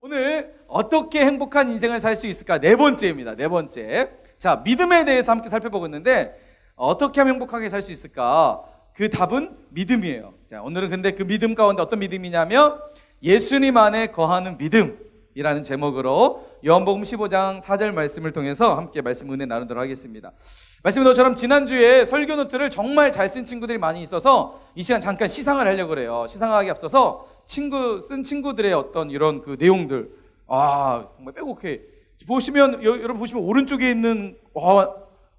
오늘 어떻게 행복한 인생을 살 수 있을까? 네 번째입니다. 네 번째. 자, 믿음에 대해서 함께 살펴보고 있는데 어떻게 하면 행복하게 살 수 있을까? 그 답은 믿음이에요. 자, 오늘은 근데 그 믿음 가운데 어떤 믿음이냐면 예수님 안에 거하는 믿음이라는 제목으로 요한복음 15장 4절 말씀을 통해서 함께 말씀 은혜 나누도록 하겠습니다. 말씀인 것처럼 지난주에 설교 노트를 정말 잘 쓴 친구들이 많이 있어서 이 시간 잠깐 시상을 하려고 그래요. 시상하기 앞서서 쓴 친구들의 어떤 이런 그 내용들, 정말 빼곡해. 보시면, 여러분 보시면 오른쪽에 있는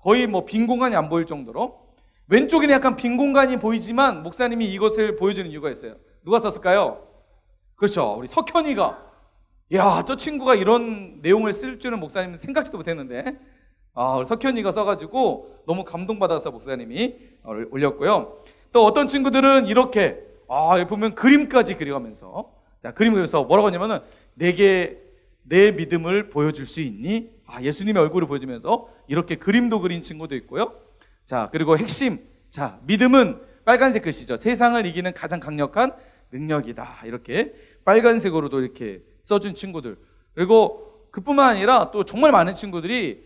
거의 뭐 빈 공간이 안 보일 정도로, 왼쪽에는 약간 빈 공간이 보이지만 목사님이 이것을 보여주는 이유가 있어요. 누가 썼을까요? 그렇죠, 우리 석현이가. 저 친구가 이런 내용을 쓸 줄은 목사님은 생각지도 못했는데, 우리 석현이가 써가지고 너무 감동받아서 목사님이 올렸고요. 또 어떤 친구들은 이렇게 여기 보면 그림까지 그려가면서, 자, 그림 그려서 뭐라고 하냐면은 내게 내 믿음을 보여줄 수 있니? 예수님의 얼굴을 보여주면서 이렇게 그림도 그린 친구도 있고요. 자, 그리고 핵심, 자, 믿음은 빨간색 글씨죠. 세상을 이기는 가장 강력한 능력이다. 이렇게 빨간색으로도 이렇게 써준 친구들. 그리고 그뿐만 아니라 또 정말 많은 친구들이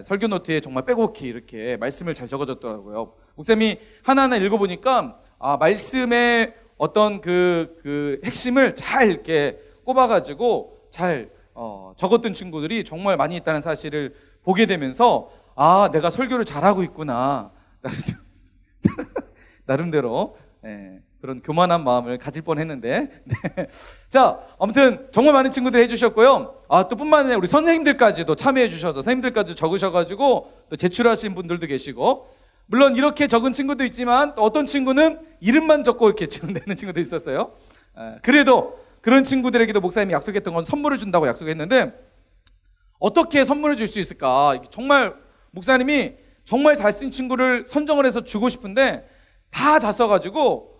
설교 노트에 정말 빼곡히 이렇게 말씀을 잘 적어줬더라고요. 목사님이 하나하나 읽어보니까 말씀의 어떤 그 핵심을 잘 이렇게 꼽아가지고 잘 적었던 친구들이 정말 많이 있다는 사실을 보게 되면서 내가 설교를 잘하고 있구나. 나름대로 그런 교만한 마음을 가질 뻔했는데. 네. 자, 아무튼 정말 많은 친구들이 해주셨고요. 또 뿐만 아니라 우리 선생님들까지도 참여해 주셔서 선생님들까지 적으셔가지고 또 제출하신 분들도 계시고, 물론 이렇게 적은 친구도 있지만 또 어떤 친구는 이름만 적고 이렇게 지원되는 친구도 있었어요. 그래도 그런 친구들에게도 목사님이 약속했던 건 선물을 준다고 약속했는데, 어떻게 선물을 줄 수 있을까? 정말 목사님이 정말 잘 쓴 친구를 선정을 해서 주고 싶은데 다 잘 써가지고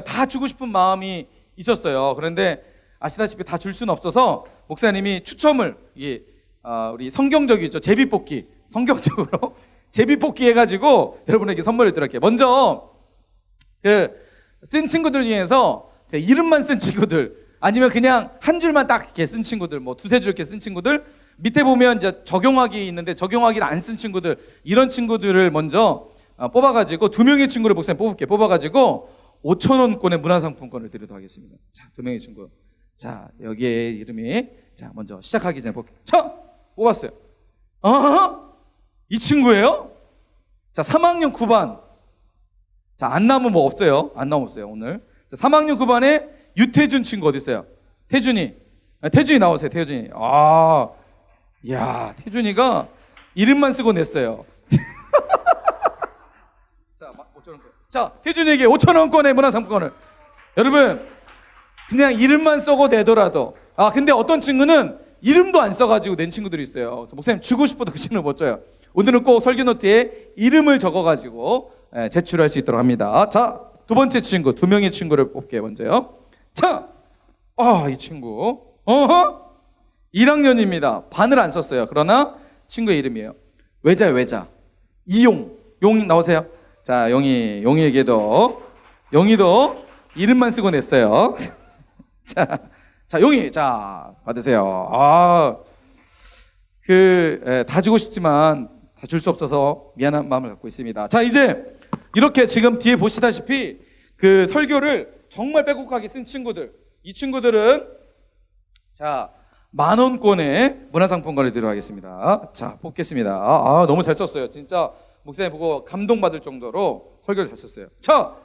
다 주고 싶은 마음이 있었어요. 그런데 아시다시피 다 줄 수는 없어서 목사님이 추첨을, 우리 성경적이죠, 제비뽑기, 성경적으로 제비뽑기 해가지고 여러분에게 선물을 드릴게요. 먼저 쓴 친구들 중에서 이름만 쓴 친구들, 아니면 그냥 한 줄만 딱 이렇게 쓴 친구들, 뭐 두세 줄 이렇게 쓴 친구들, 밑에 보면 이제 적용하기 있는데 적용하기를 안 쓴 친구들, 이런 친구들을 먼저 뽑아가지고 2명의 친구를 목사님 뽑아가지고 5,000원권의 문화상품권을 드리도록 하겠습니다. 자, 2명의 친구. 자, 여기에 이름이, 자, 먼저 시작하기 전에 볼게요. 자, 뽑았어요. 이 친구예요? 자, 3학년 9반. 자, 안 나오면 뭐 없어요. 안 나오면 없어요, 오늘. 자, 3학년 9반에 유태준 친구 어디 있어요? 태준이 나오세요. 태준이. 태준이가 이름만 쓰고 냈어요. 자, 5,000원권. 자, 태준이에게 5,000원권의 문화상품권을. 여러분, 그냥 이름만 써고 내더라도, 근데 어떤 친구는 이름도 안 써가지고 낸 친구들이 있어요. 그래서 목사님 주고 싶어도 그 친구를 못 줘요. 오늘은 꼭 설교 노트에 이름을 적어가지고 제출할 수 있도록 합니다. 자, 두 번째 친구, 2명의 친구를 뽑게요. 먼저요. 자, 이 친구 1학년입니다. 반을 안 썼어요. 그러나 친구의 이름이에요. 외자. 이용 나오세요. 자, 용이도 이름만 쓰고 냈어요. 자, 용이, 자, 받으세요. 다 주고 싶지만 다 줄 수 없어서 미안한 마음을 갖고 있습니다. 자, 이제 이렇게 지금 뒤에 보시다시피 그 설교를 정말 빼곡하게 쓴 친구들, 이 친구들은 자, 10,000원권의 문화상품권을 드리도록 하겠습니다. 자, 뽑겠습니다. 너무 잘 썼어요. 진짜 목사님 보고 감동받을 정도로 설교를 잘 썼어요. 자,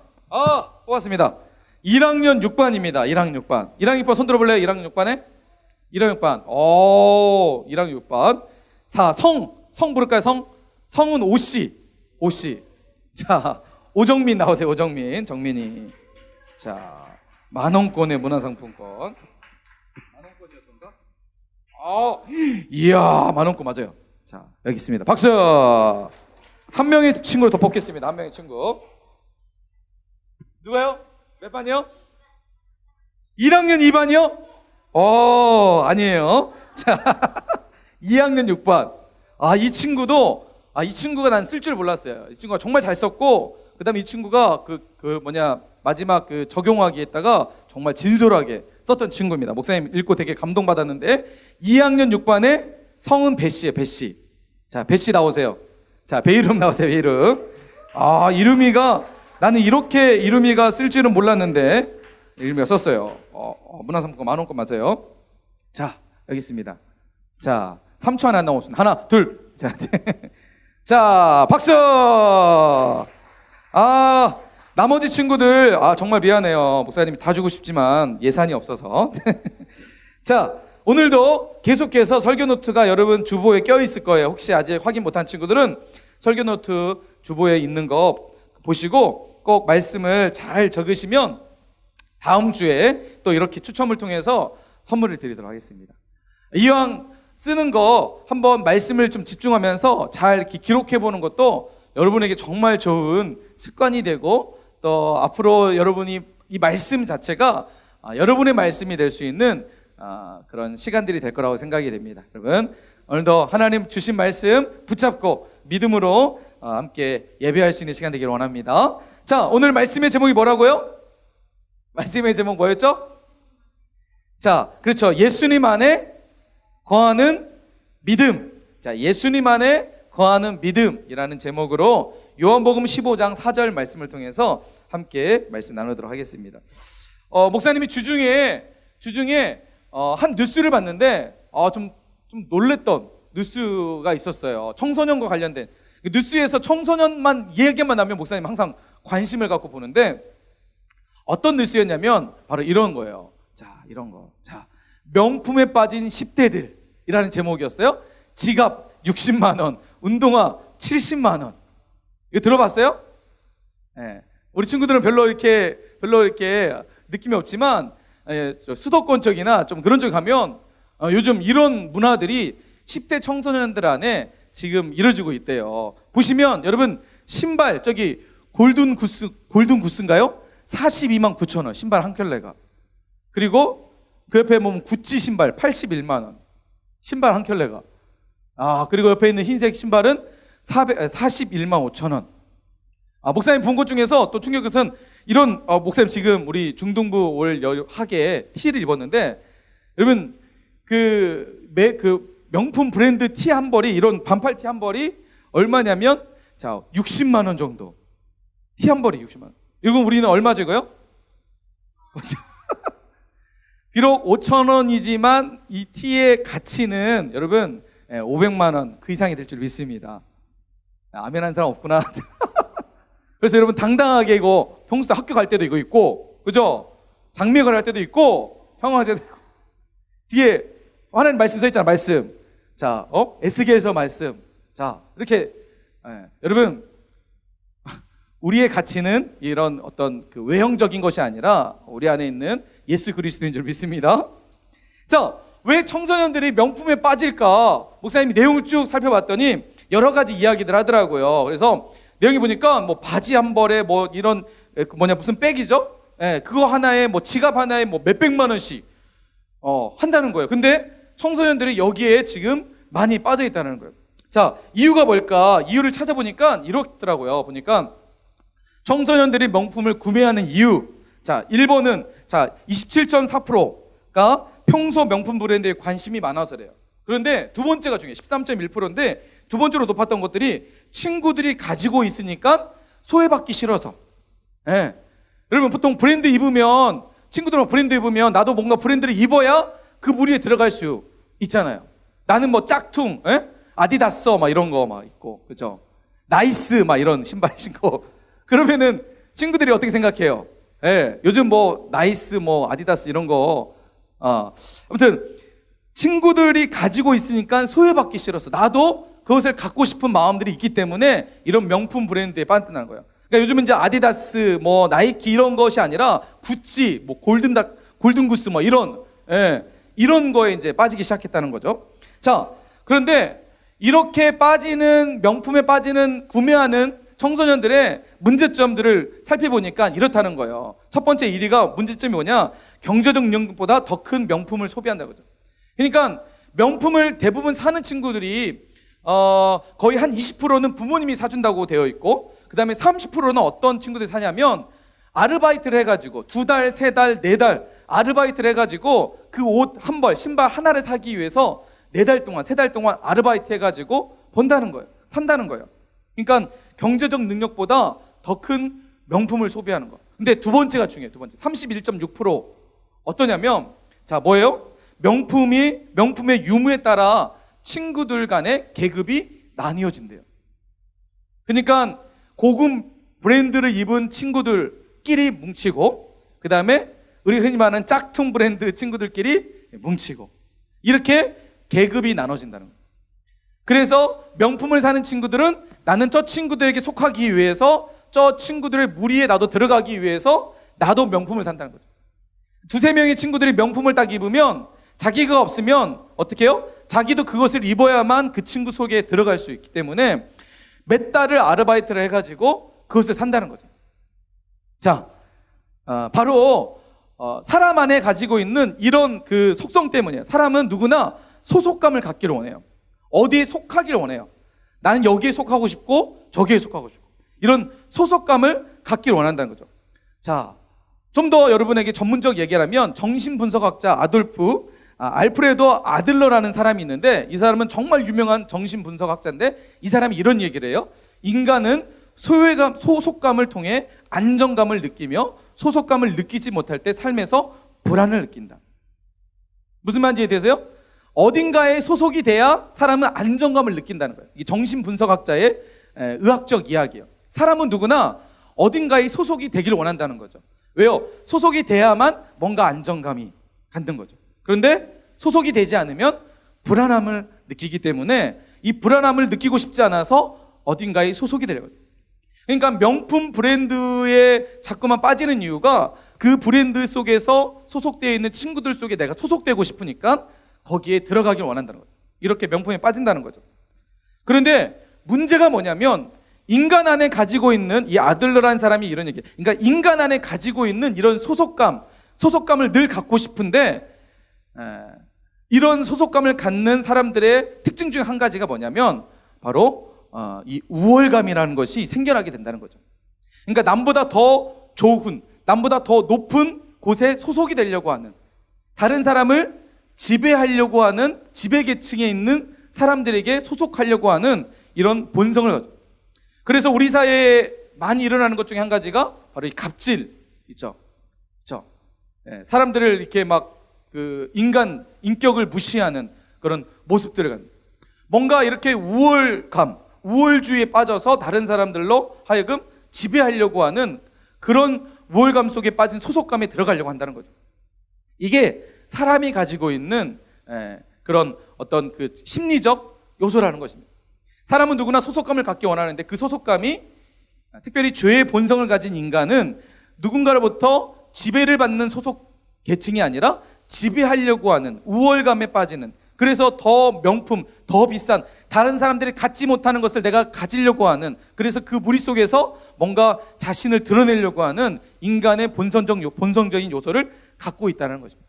뽑았습니다. 1학년 6반입니다. 1학년 6반. 1학년 6반 손 들어볼래요? 1학년 6반에? 1학년 6반. 1학년 6반. 자, 성 부를까요? 성은 오씨. 자, 오정민 나오세요. 오정민. 정민이. 자, 10,000원권의 문화상품권. 10,000원권이었던가? 이야, 10,000원권 맞아요. 자, 여기 있습니다. 박수! 한 명의 친구를 더 뽑겠습니다. 한 명의 친구. 누가요? 몇 반이요? 1학년 2반이요? 아니에요. 자, 2학년 6반. 이 친구가 난 쓸 줄 몰랐어요. 이 친구가 정말 잘 썼고, 그 다음에 이 친구가 마지막 그 적용하기 했다가 정말 진솔하게 썼던 친구입니다. 목사님 읽고 되게 감동받았는데 2학년 6반에 성은 배씨예요. 배씨. 자, 배씨 나오세요. 자, 배 이름 나오세요. 배 이름. 아, 이름이가 나는 이렇게 이름이가 쓸 줄은 몰랐는데 이름이가 썼어요. 문화상품권 만원권 맞아요. 자, 여기 있습니다. 자, 3초 안에 안 나오겠습니다. 하나, 둘. 자, 자, 박수! 나머지 친구들, 정말 미안해요. 목사님이 다 주고 싶지만 예산이 없어서. 자, 오늘도 계속해서 설교 노트가 여러분 주보에 껴있을 거예요. 혹시 아직 확인 못한 친구들은 설교 노트 주보에 있는 거 보시고 꼭 말씀을 잘 적으시면 다음 주에 또 이렇게 추첨을 통해서 선물을 드리도록 하겠습니다. 이왕 쓰는 거 한번 말씀을 좀 집중하면서 잘 이렇게 기록해 보는 것도 여러분에게 정말 좋은 습관이 되고 또 앞으로 여러분이 이 말씀 자체가 여러분의 말씀이 될 수 있는 그런 시간들이 될 거라고 생각이 됩니다. 여러분 오늘도 하나님 주신 말씀 붙잡고 믿음으로 함께 예배할 수 있는 시간 되기를 원합니다. 자, 오늘 말씀의 제목이 뭐라고요? 말씀의 제목 뭐였죠? 자, 그렇죠. 예수님 안에 거하는 믿음. 자, 예수님 안에 거하는 믿음이라는 제목으로 요한복음 15장 4절 말씀을 통해서 함께 말씀 나누도록 하겠습니다. 목사님이 주중에 한 뉴스를 봤는데 좀 놀랬던 뉴스가 있었어요. 청소년과 관련된 뉴스에서 청소년만 얘기만 하면 목사님 항상 관심을 갖고 보는데 어떤 뉴스였냐면 바로 이런 거예요. 자, 이런 거. 자, 명품에 빠진 10대들이라는 제목이었어요. 지갑 60만 원, 운동화 70만 원. 이거 들어봤어요? 네. 우리 친구들은 별로 이렇게 느낌이 없지만 수도권 쪽이나 좀 그런 쪽 가면 요즘 이런 문화들이 10대 청소년들 안에 지금 이루어지고 있대요. 보시면 여러분 신발 저기 골든 구스인가요? 42만 9천 원 신발 한 켤레가. 그리고 그 옆에 보면 구찌 신발 81만 원 신발 한 켤레가. 그리고 옆에 있는 흰색 신발은 41만 5천 원. 목사님 본 것 중에서 또 충격인 것은 이런 목사님 지금 우리 중등부 올 하게 티를 입었는데 여러분 그 명품 브랜드 티 한 벌이 이런 반팔 티 한 벌이 얼마냐면 자 60만 원 정도. 티 한 벌이 60만 원. 이건 우리는 얼마 주고요? 비록 5천 원이지만 이 티의 가치는 여러분 500만 원 그 이상이 될 줄 믿습니다. 아멘 한 사람 없구나. 그래서 여러분 당당하게 이거 평소 학교 갈 때도 이거 입고 그죠? 장미걸 할 때도 입고 형화 때도 입고 뒤에 하나님 말씀 써 있잖아. 말씀. 자, 에스겔서 말씀. 자, 이렇게 여러분 우리의 가치는 이런 어떤 그 외형적인 것이 아니라 우리 안에 있는 예수 그리스도인 줄 믿습니다. 자, 왜 청소년들이 명품에 빠질까? 목사님이 내용을 쭉 살펴봤더니 여러 가지 이야기들 하더라고요. 그래서 내용이 보니까 뭐 바지 한 벌에 뭐 이런 무슨 백이죠? 그거 하나에 뭐 지갑 하나에 뭐 몇백만 원씩 한다는 거예요. 근데 청소년들이 여기에 지금 많이 빠져 있다는 거예요. 자, 이유가 뭘까? 이유를 찾아보니까 이렇더라고요. 보니까 청소년들이 명품을 구매하는 이유. 자, 1번은 27.4%가 평소 명품 브랜드에 관심이 많아서 그래요. 그런데 두 번째가 중요해요. 13.1%인데 두 번째로 높았던 것들이 친구들이 가지고 있으니까 소외받기 싫어서. 여러분 보통 브랜드 입으면 친구들은 브랜드 입으면 나도 뭔가 브랜드를 입어야 그 무리에 들어갈 수 있잖아요. 나는 뭐 짝퉁, 아디다스 막 이런 거 막 있고, 그죠? 나이스 막 이런 신발 신고. 그러면은 친구들이 어떻게 생각해요? 요즘 뭐 나이스 뭐 아디다스 이런 거. 아무튼 친구들이 가지고 있으니까 소외받기 싫어서 나도 그것을 갖고 싶은 마음들이 있기 때문에 이런 명품 브랜드에 빠진다는 거예요. 그러니까 요즘은 이제 아디다스, 뭐 나이키 이런 것이 아니라 구찌, 뭐 골든구스 뭐 이런 거에 이제 빠지기 시작했다는 거죠. 자, 그런데 이렇게 빠지는 명품에 빠지는 구매하는 청소년들의 문제점들을 살펴보니까 이렇다는 거예요. 첫 번째 1위가 문제점이 뭐냐? 경제적 능력보다 더 큰 명품을 소비한다는 거죠. 그러니까 명품을 대부분 사는 친구들이 거의 한 20%는 부모님이 사준다고 되어 있고 그 다음에 30%는 어떤 친구들이 사냐면 아르바이트를 해가지고 2달, 3달, 4달 아르바이트를 해가지고 그 옷 한 벌, 신발 하나를 사기 위해서 4달 동안, 3달 동안 아르바이트 해가지고 번다는 거예요. 산다는 거예요. 그러니까 경제적 능력보다 더 큰 명품을 소비하는 거. 근데 두 번째가 중요해요. 두 번째 31.6% 어떠냐면, 자, 뭐예요? 명품의 유무에 따라 친구들 간의 계급이 나뉘어진대요. 그러니까 고급 브랜드를 입은 친구들끼리 뭉치고, 그 다음에 우리 흔히 말하는 짝퉁 브랜드 친구들끼리 뭉치고, 이렇게 계급이 나눠진다는 거예요. 그래서 명품을 사는 친구들은 나는 저 친구들에게 속하기 위해서, 저 친구들의 무리에 나도 들어가기 위해서 나도 명품을 산다는 거죠. 2-3명의 친구들이 명품을 딱 입으면 자기가 없으면 어떻게 해요? 자기도 그것을 입어야만 그 친구 속에 들어갈 수 있기 때문에 몇 달을 아르바이트를 해가지고 그것을 산다는 거죠. 자, 바로 사람 안에 가지고 있는 이런 그 속성 때문이에요. 사람은 누구나 소속감을 갖기를 원해요. 어디에 속하기를 원해요. 나는 여기에 속하고 싶고 저기에 속하고 싶고, 이런 소속감을 갖기를 원한다는 거죠. 자, 좀 더 여러분에게 전문적 얘기를 하면 정신분석학자 알프레도 아들러라는 사람이 있는데, 이 사람은 정말 유명한 정신분석학자인데 이 사람이 이런 얘기를 해요. 인간은 소속감을 통해 안정감을 느끼며 소속감을 느끼지 못할 때 삶에서 불안을 느낀다. 무슨 말인지 이해되세요? 어딘가에 소속이 돼야 사람은 안정감을 느낀다는 거예요. 이게 정신분석학자의 의학적 이야기예요. 사람은 누구나 어딘가에 소속이 되기를 원한다는 거죠. 왜요? 소속이 돼야만 뭔가 안정감이 갖는 거죠. 그런데 소속이 되지 않으면 불안함을 느끼기 때문에 이 불안함을 느끼고 싶지 않아서 어딘가에 소속이 되려고 해요. 그러니까 명품 브랜드에 자꾸만 빠지는 이유가 그 브랜드 속에서 소속되어 있는 친구들 속에 내가 소속되고 싶으니까 거기에 들어가길 원한다는 거예요. 이렇게 명품에 빠진다는 거죠. 그런데 문제가 뭐냐면, 인간 안에 가지고 있는, 이 아들러라는 사람이 이런 얘기예요. 그러니까 인간 안에 가지고 있는 이런 소속감을 늘 갖고 싶은데, 이런 소속감을 갖는 사람들의 특징 중 한 가지가 뭐냐면 바로 이 우월감이라는 것이 생겨나게 된다는 거죠. 그러니까 남보다 더 좋은, 남보다 더 높은 곳에 소속이 되려고 하는, 다른 사람을 지배하려고 하는 지배계층에 있는 사람들에게 소속하려고 하는 이런 본성을 가지고, 그래서 우리 사회에 많이 일어나는 것 중에 한 가지가 바로 이 갑질 있죠. 그렇죠? 사람들을 이렇게 막 그 인격을 무시하는 그런 모습들을 갖는, 뭔가 이렇게 우월주의에 빠져서 다른 사람들로 하여금 지배하려고 하는 그런 우월감 속에 빠진 소속감에 들어가려고 한다는 거죠. 이게 사람이 가지고 있는 그런 어떤 그 심리적 요소라는 것입니다. 사람은 누구나 소속감을 갖기 원하는데, 그 소속감이, 특별히 죄의 본성을 가진 인간은 누군가로부터 지배를 받는 소속 계층이 아니라 지배하려고 하는, 우월감에 빠지는, 그래서 더 명품, 더 비싼, 다른 사람들이 갖지 못하는 것을 내가 가지려고 하는, 그래서 그 무리 속에서 뭔가 자신을 드러내려고 하는 인간의 본성적인 요소를 갖고 있다는 것입니다.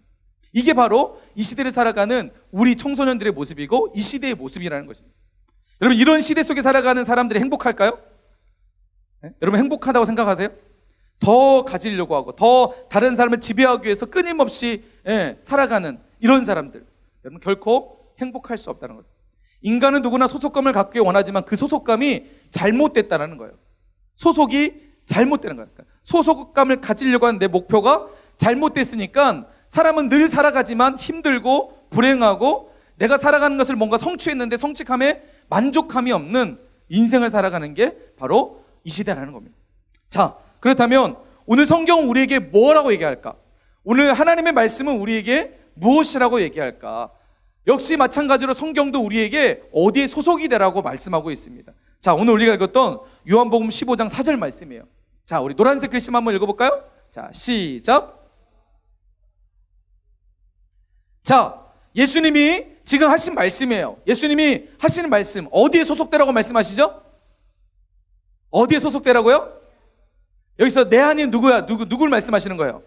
이게 바로 이 시대를 살아가는 우리 청소년들의 모습이고 이 시대의 모습이라는 것입니다. 여러분, 이런 시대 속에 살아가는 사람들이 행복할까요? 네? 여러분, 행복하다고 생각하세요? 더 가지려고 하고 더 다른 사람을 지배하기 위해서 끊임없이 살아가는 이런 사람들, 여러분, 결코 행복할 수 없다는 거죠. 인간은 누구나 소속감을 갖기 원하지만 그 소속감이 잘못됐다는 거예요. 소속이 잘못되는 거예요. 소속감을 가지려고 하는 내 목표가 잘못됐으니까 사람은 늘 살아가지만 힘들고 불행하고, 내가 살아가는 것을 뭔가 성취했는데 성취감에 만족함이 없는 인생을 살아가는 게 바로 이 시대라는 겁니다. 자, 그렇다면 오늘 성경은 우리에게 뭐라고 얘기할까? 오늘 하나님의 말씀은 우리에게 무엇이라고 얘기할까? 역시 마찬가지로 성경도 우리에게 어디에 소속이 되라고 말씀하고 있습니다. 자, 오늘 우리가 읽었던 요한복음 15장 4절 말씀이에요. 자, 우리 노란색 글씨 한번 읽어볼까요? 자, 시작. 자, 예수님이 지금 하신 말씀이에요. 예수님이 하시는 말씀, 어디에 소속되라고 말씀하시죠? 어디에 소속되라고요? 여기서 내 안에 누구야? 누구를 말씀하시는 거예요?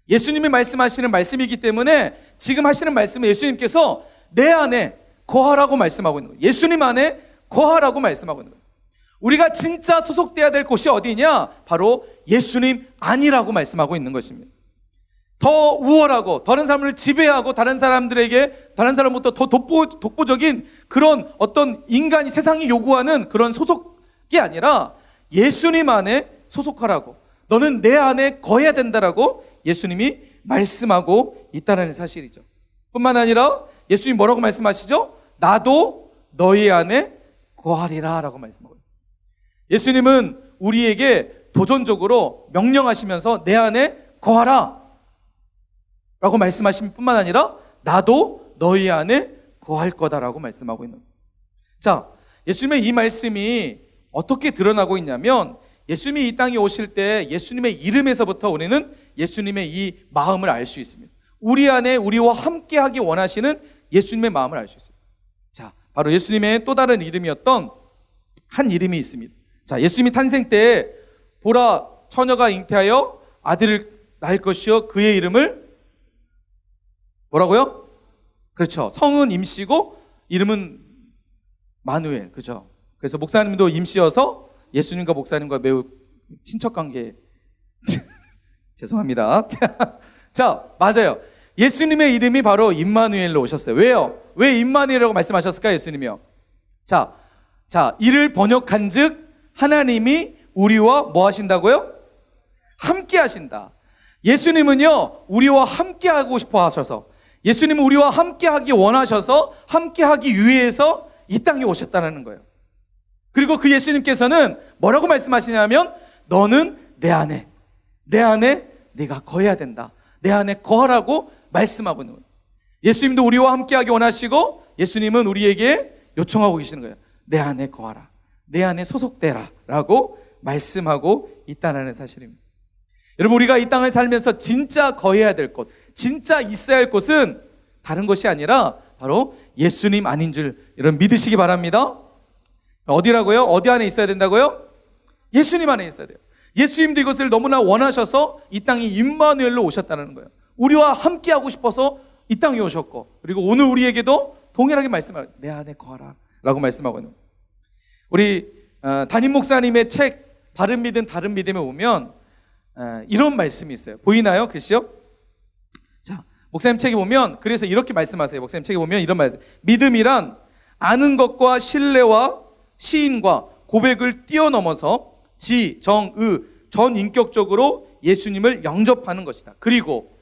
예수님이 말씀하시는 말씀이기 때문에 지금 하시는 말씀은 예수님께서 내 안에 거하라고 말씀하고 있는 거예요. 예수님 안에 거하라고 말씀하고 있는 거예요. 우리가 진짜 소속돼야 될 곳이 어디냐? 바로 예수님 안이라고 말씀하고 있는 것입니다. 더 우월하고 다른 사람을 지배하고 다른 사람보다 더 독보적인 그런 어떤 인간이 세상이 요구하는 그런 소속이 아니라 예수님 안에 소속하라고, 너는 내 안에 거해야 된다라고 예수님이 말씀하고 있다는 사실이죠. 뿐만 아니라 예수님이 뭐라고 말씀하시죠? 나도 너희 안에 거하리라 라고 말씀하고 있어요. 예수님은 우리에게 도전적으로 명령하시면서 내 안에 거하라 라고 말씀하신 뿐만 아니라 나도 너희 안에 거할 거다라고 말씀하고 있는 거예요. 자, 예수님의 이 말씀이 어떻게 드러나고 있냐면, 예수님이 이 땅에 오실 때 예수님의 이름에서부터 우리는 예수님의 이 마음을 알 수 있습니다. 우리 안에 우리와 함께 하기 원하시는 예수님의 마음을 알 수 있어요. 자, 바로 예수님의 또 다른 이름이었던 한 이름이 있습니다. 자, 예수님이 탄생 때 보라, 처녀가 잉태하여 아들을 낳을 것이요 그의 이름을 뭐라고요? 그렇죠. 성은 임씨고 이름은 마누엘. 그죠? 그래서 목사님도 임씨여서 예수님과 목사님과 매우 친척관계. 죄송합니다. 자, 맞아요. 예수님의 이름이 바로 임마누엘로 오셨어요. 왜요? 왜 임마누엘이라고 말씀하셨을까요? 예수님이요. 자, 이를 번역한즉 하나님이 우리와 뭐 하신다고요? 함께 하신다. 예수님은요, 우리와 함께 하고 싶어 하셔서, 예수님은 우리와 함께 하기 원하셔서 함께 하기 위해서 이 땅에 오셨다는 거예요. 그리고 그 예수님께서는 뭐라고 말씀하시냐면, 너는 내 안에 네가 거해야 된다. 내 안에 거하라고 말씀하고 있는 거예요. 예수님도 우리와 함께 하기 원하시고 예수님은 우리에게 요청하고 계시는 거예요. 내 안에 거하라. 내 안에 소속되라 라고 말씀하고 있다는 사실입니다. 여러분, 우리가 이 땅을 살면서 진짜 거해야 될 곳, 진짜 있어야 할 곳은 다른 것이 아니라 바로 예수님 안인 줄 여러분 믿으시기 바랍니다. 어디라고요? 어디 안에 있어야 된다고요? 예수님 안에 있어야 돼요. 예수님도 이것을 너무나 원하셔서 이 땅에 임마누엘로 오셨다는 거예요. 우리와 함께 하고 싶어서 이 땅에 오셨고, 그리고 오늘 우리에게도 동일하게 말씀하고 내 안에 거하라 라고 말씀하고 있는 거예요. 우리 담임 목사님의 책 바른 믿음 다른 믿음에 보면 이런 말씀이 있어요. 보이나요? 글씨요? 자, 목사님 책에 보면 그래서 이렇게 말씀하세요. 목사님 책에 보면 이런 말씀. 믿음이란 아는 것과 신뢰와 시인과 고백을 뛰어넘어서 지, 정, 의, 전 인격적으로 예수님을 영접하는 것이다. 그리고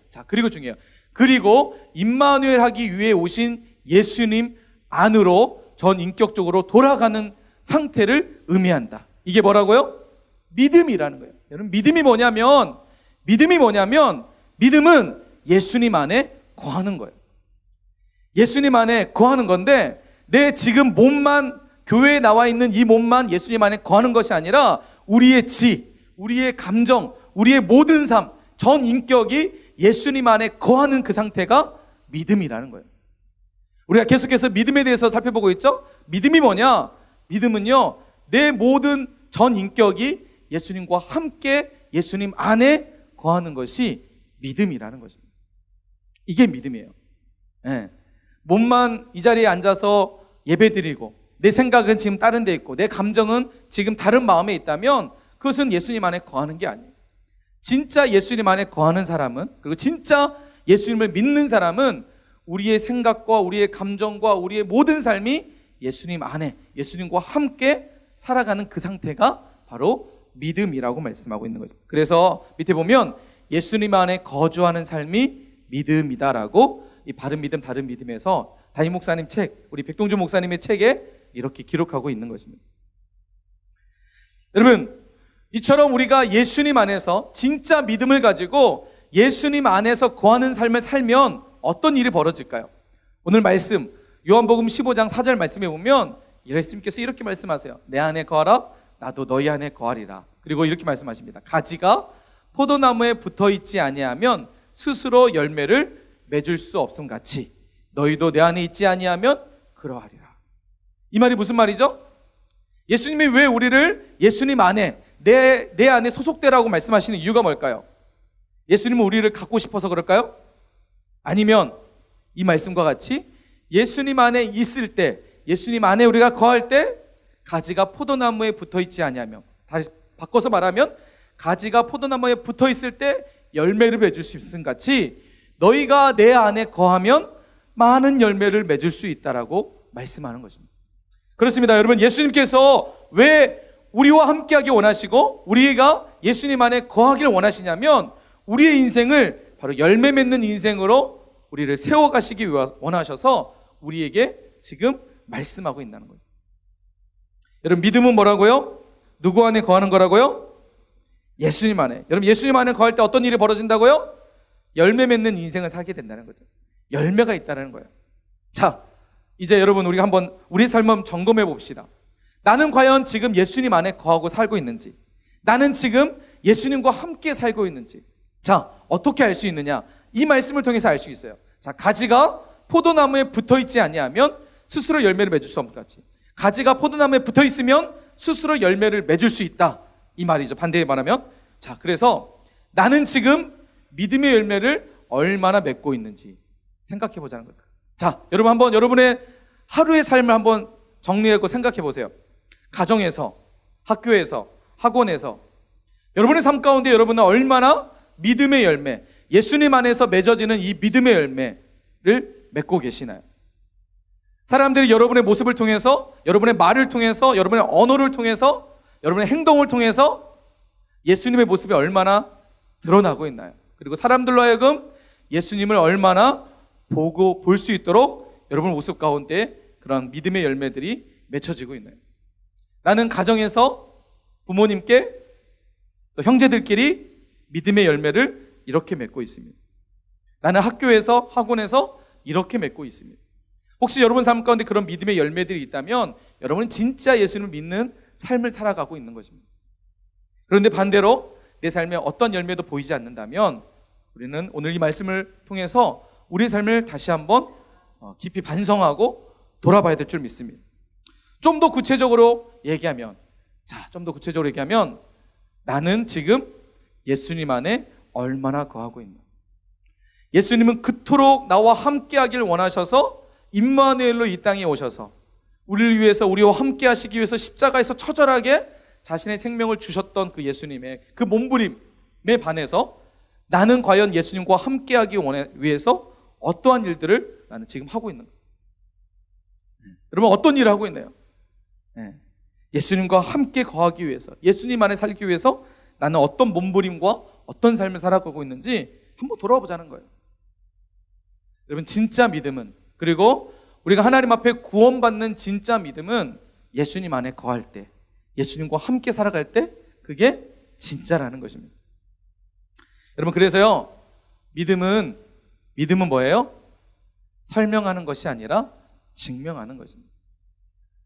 중요해요. 그리고 임마누엘 하기 위해 오신 예수님 안으로 전 인격적으로 돌아가는 상태를 의미한다. 이게 뭐라고요? 믿음이라는 거예요. 여러분, 믿음이 뭐냐면 믿음은 예수님 안에 거하는 거예요. 예수님 안에 거하는 건데, 내 지금 몸만, 교회에 나와 있는 이 몸만 예수님 안에 거하는 것이 아니라 우리의 지, 우리의 감정, 우리의 모든 삶, 전 인격이 예수님 안에 거하는 그 상태가 믿음이라는 거예요. 우리가 계속해서 믿음에 대해서 살펴보고 있죠? 믿음이 뭐냐? 믿음은요, 내 모든 전 인격이 예수님과 함께 예수님 안에 거하는 것이 믿음이라는 것입니다. 이게 믿음이에요. 네. 몸만 이 자리에 앉아서 예배드리고 내 생각은 지금 다른 데 있고 내 감정은 지금 다른 마음에 있다면 그것은 예수님 안에 거하는 게 아니에요. 진짜 예수님 안에 거하는 사람은, 그리고 진짜 예수님을 믿는 사람은 우리의 생각과 우리의 감정과 우리의 모든 삶이 예수님 안에, 예수님과 함께 살아가는 그 상태가 바로 믿음이라고 말씀하고 있는 거죠. 그래서 밑에 보면 예수님 안에 거주하는 삶이 믿음이다라고 이 바른 믿음 다른 믿음에서 담임 목사님 책, 우리 백동준 목사님의 책에 이렇게 기록하고 있는 것입니다. 여러분, 이처럼 우리가 예수님 안에서 진짜 믿음을 가지고 예수님 안에서 거하는 삶을 살면 어떤 일이 벌어질까요? 오늘 말씀 요한복음 15장 4절 말씀에 보면 예수님께서 이렇게 말씀하세요. 내 안에 거하라, 나도 너희 안에 거하리라. 그리고 이렇게 말씀하십니다. 가지가 포도나무에 붙어있지 아니하면 스스로 열매를 맺을 수 없음 같이 너희도 내 안에 있지 아니하면 그러하리라. 이 말이 무슨 말이죠? 예수님이 왜 우리를 예수님 안에, 내 안에 소속되라고 말씀하시는 이유가 뭘까요? 예수님은 우리를 갖고 싶어서 그럴까요? 아니면 이 말씀과 같이 예수님 안에 있을 때, 예수님 안에 우리가 거할 때 가지가 포도나무에 붙어있지 아니하며, 다시 바꿔서 말하면 가지가 포도나무에 붙어있을 때 열매를 맺을 수 있음 같이 너희가 내 안에 거하면 많은 열매를 맺을 수 있다라고 말씀하는 것입니다. 그렇습니다. 여러분, 예수님께서 왜 우리와 함께하기 원하시고 우리가 예수님 안에 거하길 원하시냐면 우리의 인생을 바로 열매 맺는 인생으로 우리를 세워가시기 원하셔서 우리에게 지금 말씀하고 있다는 거예요. 여러분, 믿음은 뭐라고요? 누구 안에 거하는 거라고요? 예수님 안에. 여러분, 예수님 안에 거할 때 어떤 일이 벌어진다고요? 열매 맺는 인생을 살게 된다는 거죠. 열매가 있다는 거예요. 자, 이제 여러분, 우리가 한번 우리 삶을 점검해 봅시다. 나는 과연 지금 예수님 안에 거하고 살고 있는지, 나는 지금 예수님과 함께 살고 있는지, 자, 어떻게 알 수 있느냐? 이 말씀을 통해서 알 수 있어요. 자, 가지가 포도나무에 붙어있지 아니하면 스스로 열매를 맺을 수 없는 것 같이, 가지가 포도나무에 붙어있으면 스스로 열매를 맺을 수 있다, 이 말이죠. 반대에 말하면. 자, 그래서 나는 지금 믿음의 열매를 얼마나 맺고 있는지 생각해 보자는 거예요. 자, 여러분, 한번 여러분의 하루의 삶을 한번 정리하고 생각해 보세요. 가정에서, 학교에서, 학원에서 여러분의 삶 가운데 여러분은 얼마나 믿음의 열매, 예수님 안에서 맺어지는 이 믿음의 열매를 맺고 계시나요? 사람들이 여러분의 모습을 통해서, 여러분의 말을 통해서, 여러분의 언어를 통해서, 여러분의 행동을 통해서 예수님의 모습이 얼마나 드러나고 있나요? 그리고 사람들로 하여금 예수님을 얼마나 보고 볼 수 있도록 여러분의 모습 가운데 그런 믿음의 열매들이 맺혀지고 있나요? 나는 가정에서 부모님께 또 형제들끼리 믿음의 열매를 이렇게 맺고 있습니다. 나는 학교에서, 학원에서 이렇게 맺고 있습니다. 혹시 여러분 삶 가운데 그런 믿음의 열매들이 있다면 여러분은 진짜 예수님을 믿는 삶을 살아가고 있는 것입니다. 그런데 반대로 내 삶에 어떤 열매도 보이지 않는다면 우리는 오늘 이 말씀을 통해서 우리의 삶을 다시 한번 깊이 반성하고 돌아봐야 될 줄 믿습니다. 좀 더 구체적으로 얘기하면, 나는 지금 예수님 안에 얼마나 거하고 있나? 예수님은 그토록 나와 함께하길 원하셔서 임마누엘로 이 땅에 오셔서 우리를 위해서, 우리와 함께하시기 위해서 십자가에서 처절하게 자신의 생명을 주셨던 그 예수님의 그 몸부림에 반해서 나는 과연 예수님과 함께하기 위해서 어떠한 일들을 나는 지금 하고 있는가? 여러분, 어떤 일을 하고 있나요? 예수님과 함께 거하기 위해서, 예수님 안에 살기 위해서 나는 어떤 몸부림과 어떤 삶을 살아가고 있는지 한번 돌아보자는 거예요. 여러분, 진짜 믿음은, 그리고 우리가 하나님 앞에 구원받는 진짜 믿음은 예수님 안에 거할 때, 예수님과 함께 살아갈 때 그게 진짜라는 것입니다. 여러분, 그래서요, 믿음은 뭐예요? 설명하는 것이 아니라 증명하는 것입니다.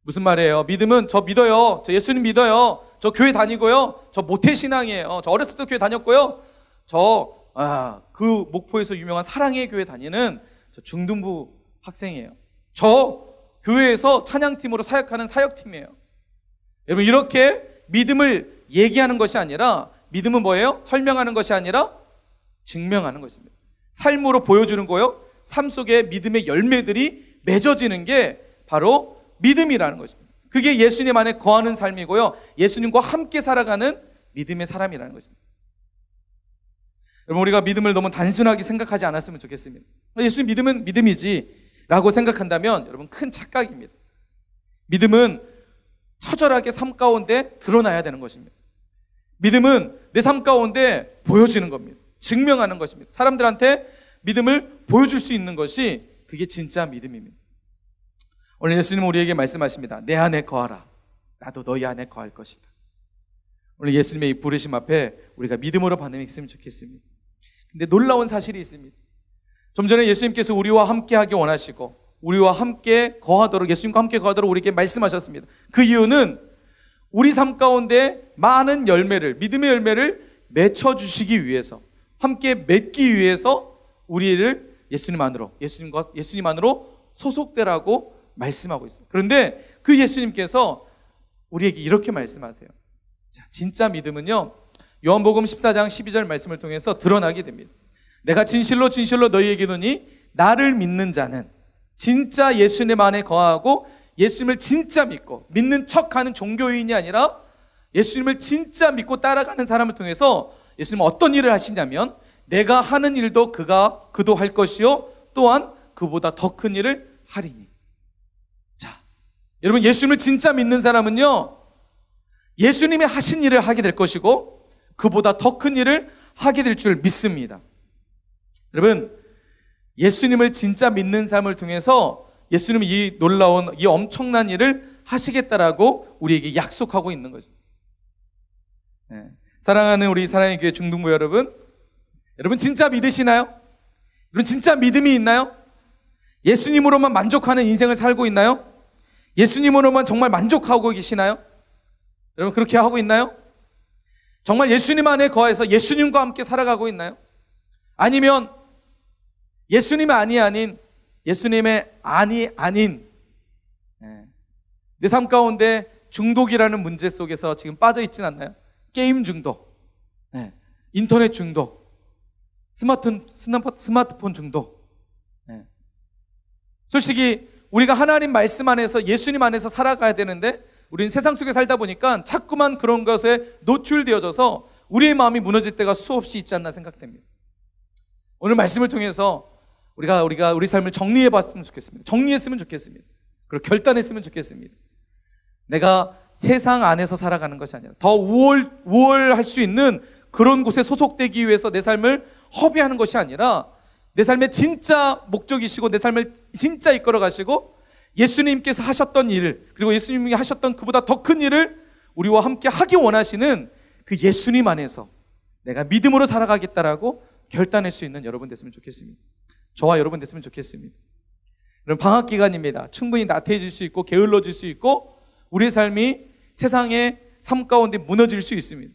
무슨 말이에요? 믿음은 저 믿어요, 저 예수님 믿어요, 저 교회 다니고요, 저 모태신앙이에요, 저 어렸을 때 교회 다녔고요, 저 그 목포에서 유명한 사랑의 교회 다니는 저 중등부 학생이에요, 저 교회에서 찬양팀으로 사역하는 사역팀이에요. 여러분, 이렇게 믿음을 얘기하는 것이 아니라, 믿음은 뭐예요? 설명하는 것이 아니라 증명하는 것입니다. 삶으로 보여주는 거요. 삶 속에 믿음의 열매들이 맺어지는 게 바로 믿음이라는 것입니다. 그게 예수님 안에 거하는 삶이고요, 예수님과 함께 살아가는 믿음의 사람이라는 것입니다. 여러분, 우리가 믿음을 너무 단순하게 생각하지 않았으면 좋겠습니다. 예수님 믿음은 믿음이지 라고 생각한다면 여러분, 큰 착각입니다. 믿음은 처절하게 삶 가운데 드러나야 되는 것입니다. 믿음은 내 삶 가운데 보여지는 겁니다. 증명하는 것입니다. 사람들한테 믿음을 보여줄 수 있는 것이 그게 진짜 믿음입니다. 오늘 예수님은 우리에게 말씀하십니다. 내 안에 거하라, 나도 너희 안에 거할 것이다. 오늘 예수님의 이 부르심 앞에 우리가 믿음으로 반응했으면 좋겠습니다. 근데 놀라운 사실이 있습니다. 좀 전에 예수님께서 우리와 함께 하기 원하시고 우리와 함께 거하도록, 예수님과 함께 거하도록 우리에게 말씀하셨습니다. 그 이유는 우리 삶 가운데 많은 열매를, 믿음의 열매를 맺혀주시기 위해서, 함께 맺기 위해서 우리를 예수님 안으로 소속되라고 말씀하고 있어요. 그런데 그 예수님께서 우리에게 이렇게 말씀하세요. 자, 진짜 믿음은요, 요한복음 14장 12절 말씀을 통해서 드러나게 됩니다. 내가 진실로 진실로 너희에게 이르노니 나를 믿는 자는, 진짜 예수님 안에 거하고 예수님을 진짜 믿고 믿는 척하는 종교인이 아니라 예수님을 진짜 믿고 따라가는 사람을 통해서 예수님은 어떤 일을 하시냐면 내가 하는 일도 그도 할 것이요 또한 그보다 더 큰 일을 하리니. 자, 여러분 예수님을 진짜 믿는 사람은요 예수님이 하신 일을 하게 될 것이고 그보다 더 큰 일을 하게 될 줄 믿습니다. 여러분 예수님을 진짜 믿는 사람을 통해서 예수님은 이 놀라운 이 엄청난 일을 하시겠다라고 우리에게 약속하고 있는 거죠. 네. 사랑하는 우리 사랑의 교회 중등부 여러분 진짜 믿으시나요? 여러분 진짜 믿음이 있나요? 예수님으로만 만족하는 인생을 살고 있나요? 예수님으로만 정말 만족하고 계시나요? 여러분 그렇게 하고 있나요? 정말 예수님 안에 거해서 예수님과 함께 살아가고 있나요? 아니면 예수님의 아닌 예수님의 아닌 내 삶 가운데 중독이라는 문제 속에서 지금 빠져 있진 않나요? 게임 중독, 인터넷 중독, 스마트폰 중독. 솔직히 우리가 하나님 말씀 안에서 예수님 안에서 살아가야 되는데 우리는 세상 속에 살다 보니까 자꾸만 그런 것에 노출되어져서 우리의 마음이 무너질 때가 수없이 있지 않나 생각됩니다. 오늘 말씀을 통해서 우리가 우리 삶을 정리해 봤으면 좋겠습니다. 정리했으면 좋겠습니다. 그리고 결단했으면 좋겠습니다. 내가 세상 안에서 살아가는 것이 아니라 더 우월할 수 있는 그런 곳에 소속되기 위해서 내 삶을 허비하는 것이 아니라 내 삶의 진짜 목적이시고 내 삶을 진짜 이끌어 가시고 예수님께서 하셨던 일 그리고 예수님이 하셨던 그보다 더 큰 일을 우리와 함께 하기 원하시는 그 예수님 안에서 내가 믿음으로 살아가겠다라고 결단할 수 있는 여러분 됐으면 좋겠습니다. 저와 여러분 됐으면 좋겠습니다. 여러분 방학 기간입니다. 충분히 나태해질 수 있고 게을러질 수 있고 우리의 삶이 세상의 삶 가운데 무너질 수 있습니다.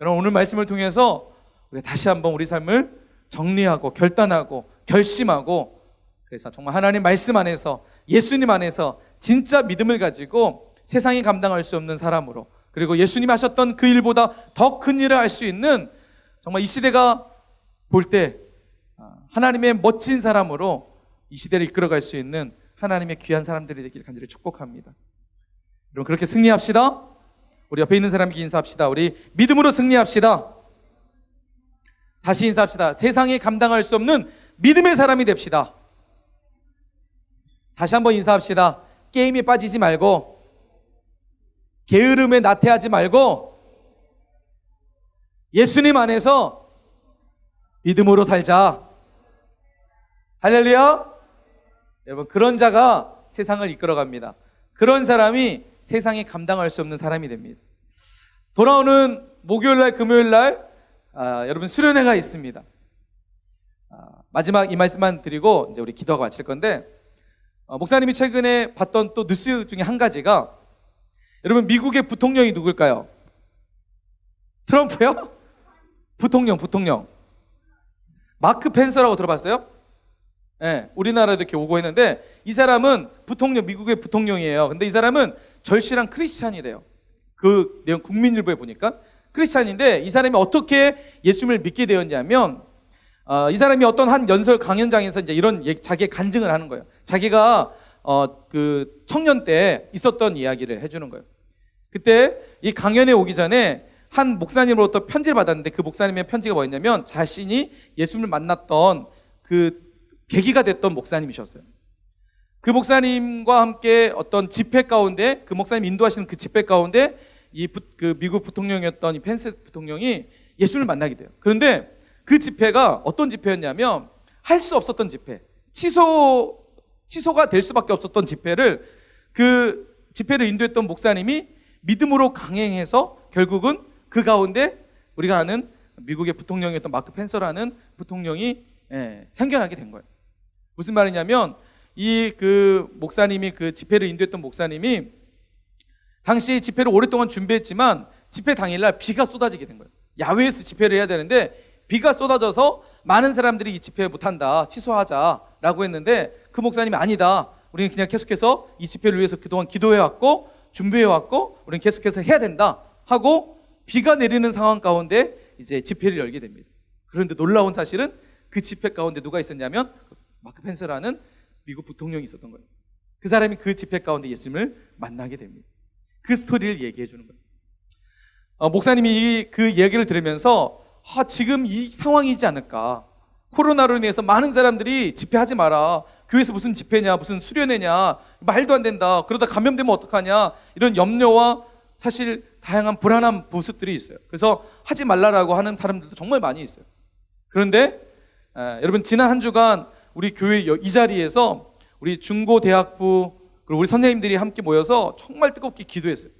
여러분 오늘 말씀을 통해서 우리 다시 한번 우리 삶을 정리하고 결단하고 결심하고 그래서 정말 하나님 말씀 안에서 예수님 안에서 진짜 믿음을 가지고 세상이 감당할 수 없는 사람으로 그리고 예수님이 하셨던 그 일보다 더 큰 일을 할 수 있는 정말 이 시대가 볼 때 하나님의 멋진 사람으로 이 시대를 이끌어갈 수 있는 하나님의 귀한 사람들이 되기를 간절히 축복합니다. 여러분 그렇게 승리합시다. 우리 옆에 있는 사람에게 인사합시다. 우리 믿음으로 승리합시다. 다시 인사합시다. 세상이 감당할 수 없는 믿음의 사람이 됩시다. 다시 한번 인사합시다. 게임에 빠지지 말고 게으름에 나태하지 말고 예수님 안에서 믿음으로 살자. 할렐루야. 여러분 그런 자가 세상을 이끌어갑니다. 그런 사람이 세상이 감당할 수 없는 사람이 됩니다. 돌아오는 목요일날 금요일날 여러분 수련회가 있습니다. 마지막 이 말씀만 드리고 이제 우리 기도하고 마칠 건데 목사님이 최근에 봤던 또 뉴스 중에 한 가지가 여러분 미국의 부통령이 누굴까요? 트럼프요? 부통령 마크 펜서라고 들어봤어요? 네, 우리나라에도 이렇게 오고 했는데 이 사람은 미국의 부통령이에요. 근데 이 사람은 절실한 크리스찬이래요. 그 내용 국민일보에 보니까 크리스찬인데 이 사람이 어떻게 예수님을 믿게 되었냐면 이 사람이 어떤 한 연설 강연장에서 이제 이런 자기의 간증을 하는 거예요. 자기가 그 청년 때 있었던 이야기를 해주는 거예요. 그때 이 강연에 오기 전에 한 목사님으로부터 편지를 받았는데 그 목사님의 편지가 뭐였냐면 자신이 예수님을 만났던 그 계기가 됐던 목사님이셨어요. 그 목사님과 함께 어떤 집회 가운데 그 목사님 인도하시는 그 집회 가운데 그 미국 부통령이었던 이 펜스 부통령이 예수님을 만나게 돼요. 그런데 그 집회가 어떤 집회였냐면 할 수 없었던 집회, 취소가 될 수밖에 없었던 집회를 그 집회를 인도했던 목사님이 믿음으로 강행해서 결국은 그 가운데 우리가 아는 미국의 부통령이었던 마크 펜서라는 부통령이 생겨나게 된 거예요. 무슨 말이냐면 이 그 목사님이 그 집회를 인도했던 목사님이 당시 집회를 오랫동안 준비했지만 집회 당일날 비가 쏟아지게 된 거예요. 야외에서 집회를 해야 되는데 비가 쏟아져서 많은 사람들이 이 집회 못한다, 취소하자라고 했는데 그 목사님이 아니다, 우리는 그냥 계속해서 이 집회를 위해서 그동안 기도해왔고 준비해왔고 우리는 계속해서 해야 된다 하고 비가 내리는 상황 가운데 이제 집회를 열게 됩니다. 그런데 놀라운 사실은 그 집회 가운데 누가 있었냐면 마크 펜스라는 미국 부통령이 있었던 거예요. 그 사람이 그 집회 가운데 예수님을 만나게 됩니다. 그 스토리를 얘기해 주는 거예요. 목사님이 그 얘기를 들으면서 지금 이 상황이지 않을까. 코로나로 인해서 많은 사람들이 집회하지 마라. 교회에서 무슨 집회냐, 무슨 수련회냐, 말도 안 된다. 그러다 감염되면 어떡하냐. 이런 염려와 사실 다양한 불안한 모습들이 있어요. 그래서 하지 말라라고 하는 사람들도 정말 많이 있어요. 그런데 여러분 지난 한 주간 우리 교회 이 자리에서 우리 중고대학부 그리고 우리 선생님들이 함께 모여서 정말 뜨겁게 기도했어요.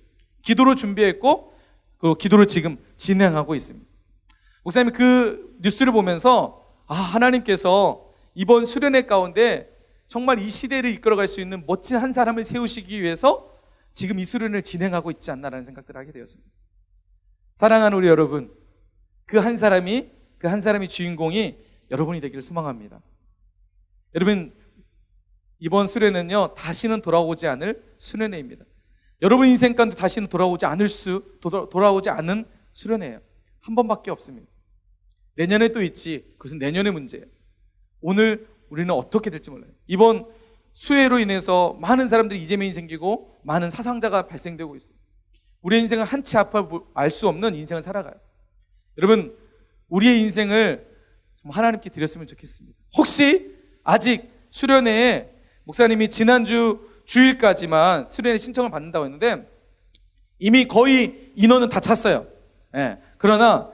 기도를 준비했고 그 기도를 지금 진행하고 있습니다. 목사님이 그 뉴스를 보면서 하나님께서 이번 수련회 가운데 정말 이 시대를 이끌어갈 수 있는 멋진 한 사람을 세우시기 위해서 지금 이 수련을 진행하고 있지 않나라는 생각들을 하게 되었습니다. 사랑하는 우리 여러분, 그 한 사람이 주인공이 여러분이 되기를 소망합니다. 여러분, 이번 수련회는요 다시는 돌아오지 않을 수련회입니다. 여러분 인생 가운데 다시는 돌아오지 않은 수련회예요. 한 번밖에 없습니다. 내년에 또 있지. 그것은 내년의 문제예요. 오늘 우리는 어떻게 될지 몰라요. 이번 수혜로 인해서 많은 사람들이 이재명이 생기고 많은 사상자가 발생되고 있어요. 우리의 인생은 한치 앞을 알 수 없는 인생을 살아가요. 여러분, 우리의 인생을 좀 하나님께 드렸으면 좋겠습니다. 혹시 아직 수련회에 목사님이 지난주 주일까지만 수련회 신청을 받는다고 했는데 이미 거의 인원은 다 찼어요. 그러나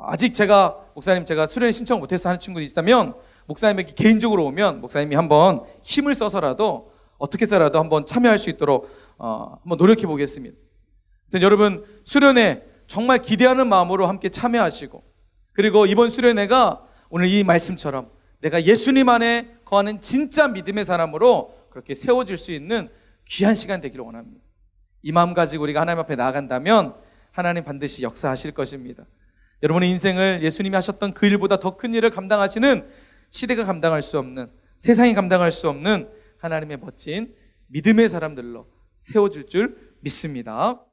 아직 제가 수련회 신청을 못해서 하는 친구들이 있다면 목사님에게 개인적으로 오면 목사님이 한번 힘을 써서라도 어떻게 해서라도 한번 참여할 수 있도록 한번 노력해 보겠습니다. 여러분, 수련회 정말 기대하는 마음으로 함께 참여하시고, 그리고 이번 수련회가 오늘 이 말씀처럼 내가 예수님 안에 거하는 진짜 믿음의 사람으로 그렇게 세워질 수 있는 귀한 시간 되기를 원합니다. 이 마음 가지고 우리가 하나님 앞에 나아간다면 하나님 반드시 역사하실 것입니다. 여러분의 인생을 예수님이 하셨던 그 일보다 더 큰 일을 감당하시는, 시대가 감당할 수 없는, 세상이 감당할 수 없는 하나님의 멋진 믿음의 사람들로 세워질 줄 믿습니다.